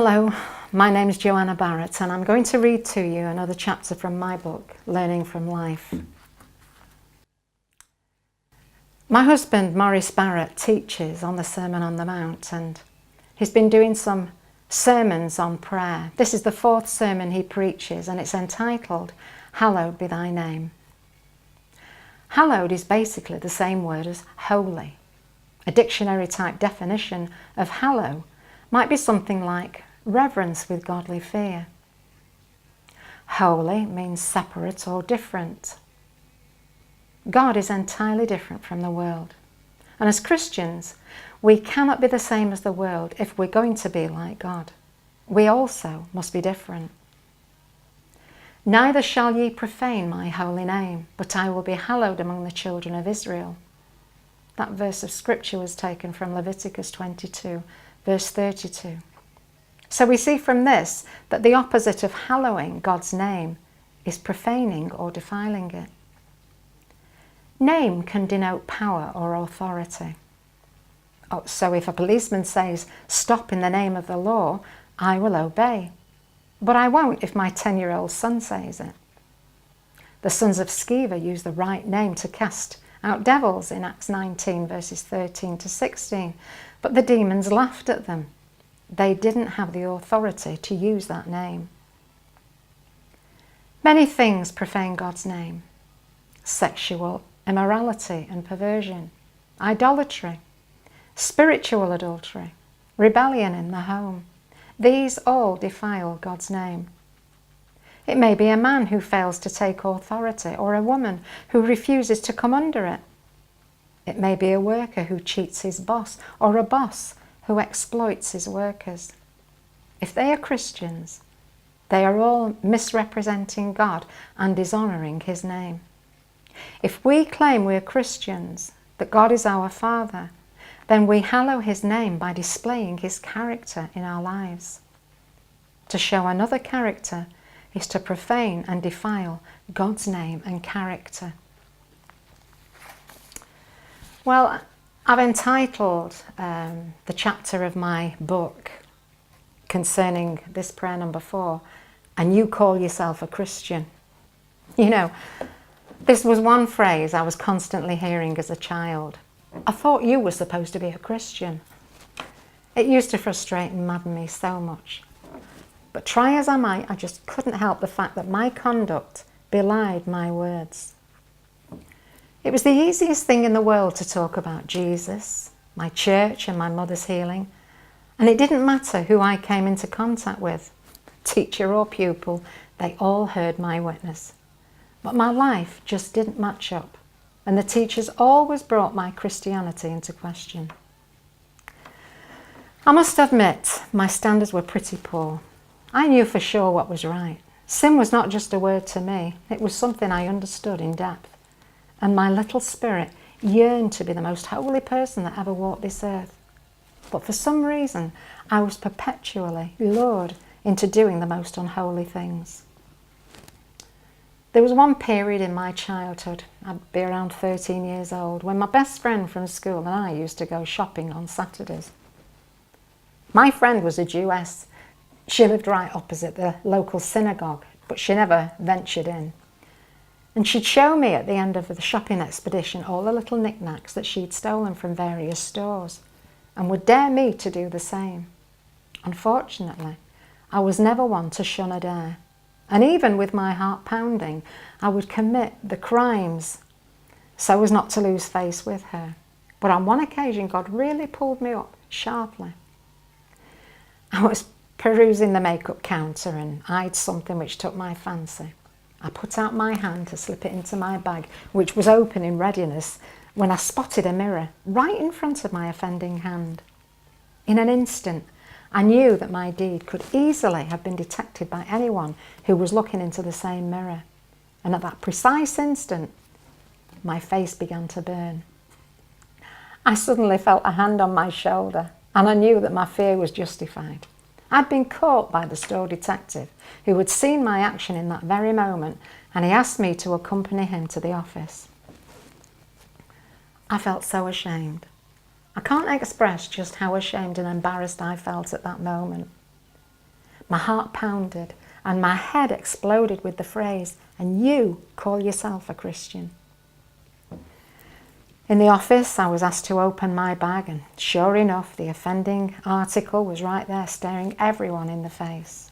Hello, my name is Joanna Barratt and I'm going to read to you another chapter from my book, Learning from Life. My husband, Maurice Barratt, teaches on the Sermon on the Mount, and he's been doing some sermons on prayer. This is the fourth sermon he preaches, and it's entitled, Hallowed be thy name. Hallowed is basically the same word as holy. A dictionary type definition of hallow might be something like reverence with godly fear. Holy means separate or different. God is entirely different from the world. And as Christians, we cannot be the same as the world if we're going to be like God. We also must be different. Neither shall ye profane my holy name, but I will be hallowed among the children of Israel. That verse of scripture was taken from Leviticus 22, verse 32. So we see from this that the opposite of hallowing God's name is profaning or defiling it. Name can denote power or authority. So if a policeman says, "Stop in the name of the law," I will obey. But I won't if my 10-year-old son says it. The sons of Sceva used the right name to cast out devils in Acts 19, verses 13 to 16. But the demons laughed at them. They didn't have the authority to use that name. Many things profane God's name. Sexual immorality and perversion, idolatry, spiritual adultery, rebellion in the home. These all defile God's name. It may be a man who fails to take authority, or a woman who refuses to come under it. It may be a worker who cheats his boss, or a boss who exploits his workers. If they are Christians, they are all misrepresenting God and dishonouring his name. If we claim we are Christians, that God is our Father, then we hallow his name by displaying his character in our lives. To show another character is to profane and defile God's name and character. Well, I've entitled the chapter of my book concerning this prayer number 4, "And you call yourself a Christian." You know, this was one phrase I was constantly hearing as a child. "I thought you were supposed to be a Christian." It used to frustrate and madden me so much. But try as I might, I just couldn't help the fact that my conduct belied my words. It was the easiest thing in the world to talk about Jesus, my church and my mother's healing. And it didn't matter who I came into contact with, teacher or pupil, they all heard my witness. But my life just didn't match up, and the teachers always brought my Christianity into question. I must admit, my standards were pretty poor. I knew for sure what was right. Sin was not just a word to me, it was something I understood in depth. And my little spirit yearned to be the most holy person that ever walked this earth. But for some reason, I was perpetually lured into doing the most unholy things. There was one period in my childhood, I'd be around 13 years old, when my best friend from school and I used to go shopping on Saturdays. My friend was a Jewess. She lived right opposite the local synagogue, but she never ventured in. And she'd show me at the end of the shopping expedition all the little knickknacks that she'd stolen from various stores, and would dare me to do the same. Unfortunately, I was never one to shun a dare. And even with my heart pounding, I would commit the crimes so as not to lose face with her. But on one occasion, God really pulled me up sharply. I was perusing the makeup counter and eyed something which took my fancy. I put out my hand to slip it into my bag, which was open in readiness, when I spotted a mirror right in front of my offending hand. In an instant, I knew that my deed could easily have been detected by anyone who was looking into the same mirror. And at that precise instant, my face began to burn. I suddenly felt a hand on my shoulder, and I knew that my fear was justified. I'd been caught by the store detective, who had seen my action in that very moment, and he asked me to accompany him to the office. I felt so ashamed. I can't express just how ashamed and embarrassed I felt at that moment. My heart pounded and my head exploded with the phrase, "And you call yourself a Christian?" In the office, I was asked to open my bag, and sure enough, the offending article was right there, staring everyone in the face.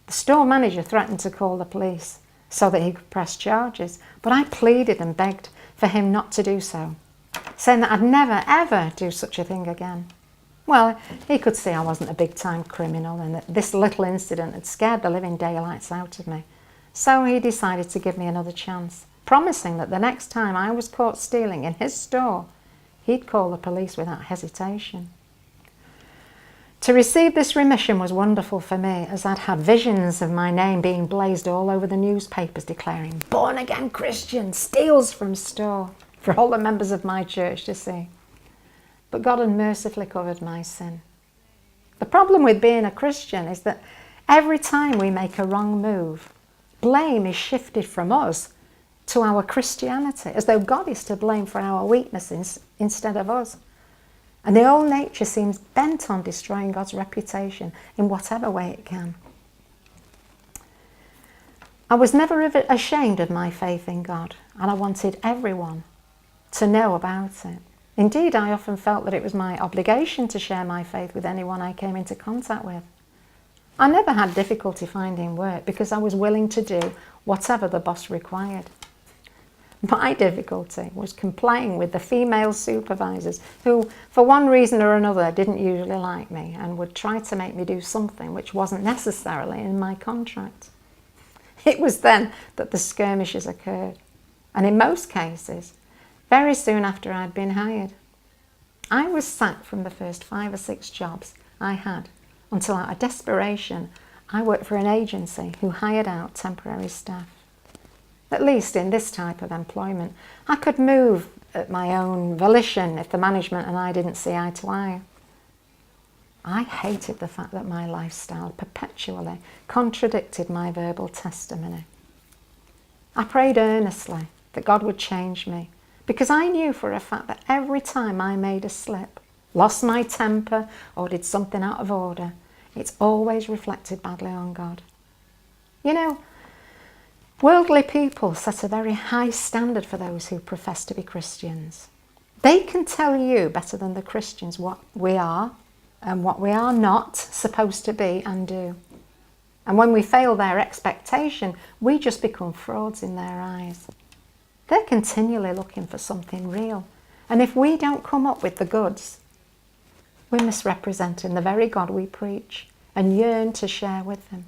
The store manager threatened to call the police so that he could press charges, but I pleaded and begged for him not to do so, saying that I'd never, ever do such a thing again. Well, he could see I wasn't a big-time criminal and that this little incident had scared the living daylights out of me. So he decided to give me another chance, promising that the next time I was caught stealing in his store, he'd call the police without hesitation. To receive this remission was wonderful for me, as I'd had visions of my name being blazed all over the newspapers declaring, "Born-again Christian steals from store," for all the members of my church to see. But God had mercifully covered my sin. The problem with being a Christian is that every time we make a wrong move, blame is shifted from us to our Christianity, as though God is to blame for our weaknesses instead of us. And the old nature seems bent on destroying God's reputation in whatever way it can. I was never ashamed of my faith in God, and I wanted everyone to know about it. Indeed, I often felt that it was my obligation to share my faith with anyone I came into contact with. I never had difficulty finding work because I was willing to do whatever the boss required. My difficulty was complying with the female supervisors who, for one reason or another, didn't usually like me and would try to make me do something which wasn't necessarily in my contract. It was then that the skirmishes occurred, and in most cases, very soon after I'd been hired. I was sacked from the first 5 or 6 jobs I had, until out of desperation, I worked for an agency who hired out temporary staff. At least in this type of employment, I could move at my own volition if the management and I didn't see eye to eye. I hated the fact that my lifestyle perpetually contradicted my verbal testimony. I prayed earnestly that God would change me, because I knew for a fact that every time I made a slip, lost my temper, or did something out of order, it's always reflected badly on God. You know, worldly people set a very high standard for those who profess to be Christians. They can tell you better than the Christians what we are and what we are not supposed to be and do. And when we fail their expectation, we just become frauds in their eyes. They're continually looking for something real. And if we don't come up with the goods, we're misrepresenting the very God we preach and yearn to share with them.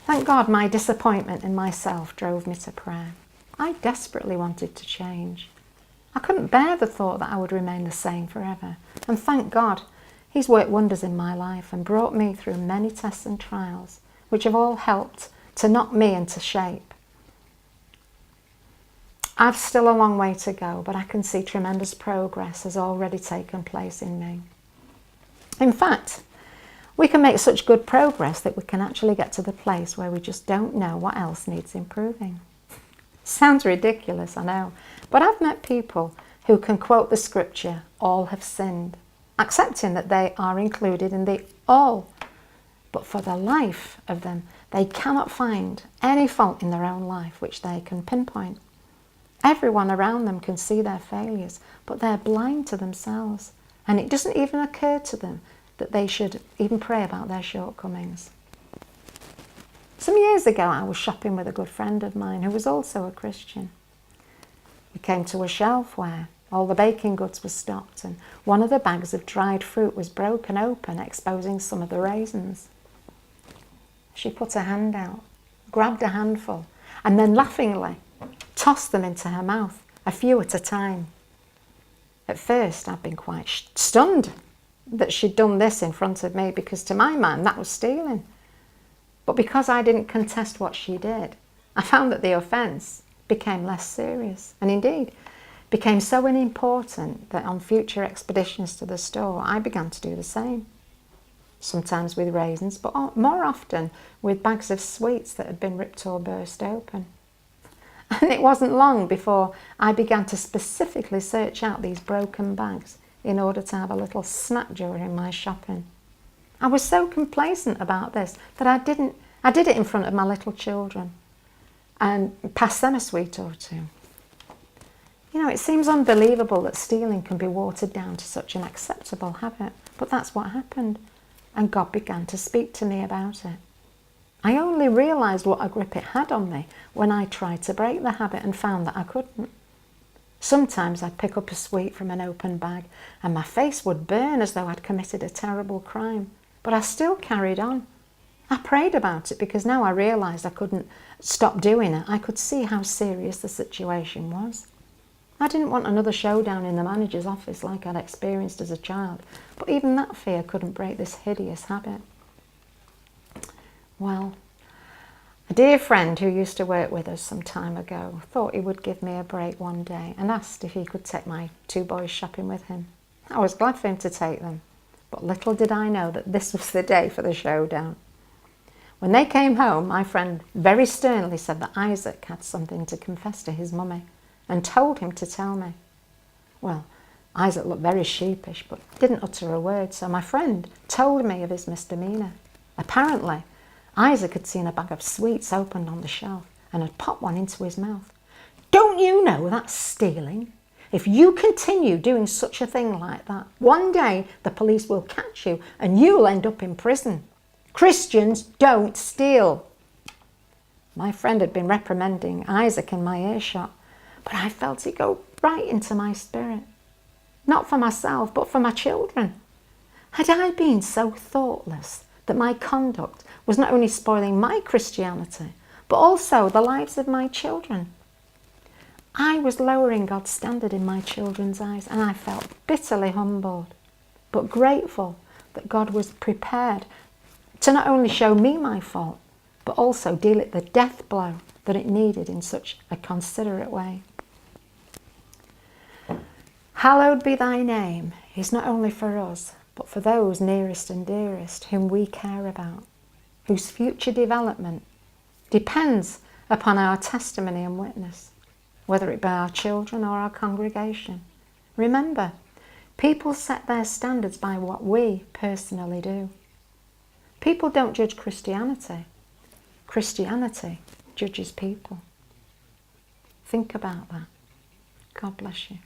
Thank God my disappointment in myself drove me to prayer. I desperately wanted to change. I couldn't bear the thought that I would remain the same forever. And thank God, He's worked wonders in my life and brought me through many tests and trials, which have all helped to knock me into shape. I've still a long way to go, but I can see tremendous progress has already taken place in me. In fact, we can make such good progress that we can actually get to the place where we just don't know what else needs improving. Sounds ridiculous, I know, but I've met people who can quote the scripture, "All have sinned," accepting that they are included in the all. But for the life of them, they cannot find any fault in their own life which they can pinpoint. Everyone around them can see their failures, but they're blind to themselves, and it doesn't even occur to them that they should even pray about their shortcomings. Some years ago, I was shopping with a good friend of mine who was also a Christian. We came to a shelf where all the baking goods were stocked, and one of the bags of dried fruit was broken open, exposing some of the raisins. She put her hand out, grabbed a handful, and then laughingly tossed them into her mouth, a few at a time. At first, I'd been quite stunned that she'd done this in front of me, because to my mind that was stealing. But because I didn't contest what she did, I found that the offence became less serious, and indeed became so unimportant that on future expeditions to the store I began to do the same. Sometimes with raisins, but more often with bags of sweets that had been ripped or burst open. And it wasn't long before I began to specifically search out these broken bags in order to have a little snack during my shopping. I was so complacent about this that I did it in front of my little children and passed them a sweet or two. You know, it seems unbelievable that stealing can be watered down to such an acceptable habit, but that's what happened, and God began to speak to me about it. I only realised what a grip it had on me when I tried to break the habit and found that I couldn't. Sometimes I'd pick up a sweet from an open bag and my face would burn as though I'd committed a terrible crime, but I still carried on. I prayed about it because now I realised I couldn't stop doing it. I could see how serious the situation was. I didn't want another showdown in the manager's office like I'd experienced as a child, but even that fear couldn't break this hideous habit. Well, a dear friend who used to work with us some time ago thought he would give me a break one day and asked if he could take my 2 boys shopping with him. I was glad for him to take them, but little did I know that this was the day for the showdown. When they came home, my friend very sternly said that Isaac had something to confess to his mummy and told him to tell me. Well, Isaac looked very sheepish but didn't utter a word, so my friend told me of his misdemeanour. Apparently, Isaac had seen a bag of sweets opened on the shelf and had popped one into his mouth. Don't you know that's stealing? If you continue doing such a thing like that, one day the police will catch you and you'll end up in prison. Christians don't steal. My friend had been reprimanding Isaac in my earshot, but I felt it go right into my spirit. Not for myself, but for my children. Had I been so thoughtless that my conduct was not only spoiling my Christianity, but also the lives of my children? I was lowering God's standard in my children's eyes, and I felt bitterly humbled, but grateful that God was prepared to not only show me my fault, but also deal it the death blow that it needed in such a considerate way. Hallowed be thy name is not only for us, but for those nearest and dearest whom we care about, whose future development depends upon our testimony and witness, whether it be our children or our congregation. Remember, people set their standards by what we personally do. People don't judge Christianity. Christianity judges people. Think about that. God bless you.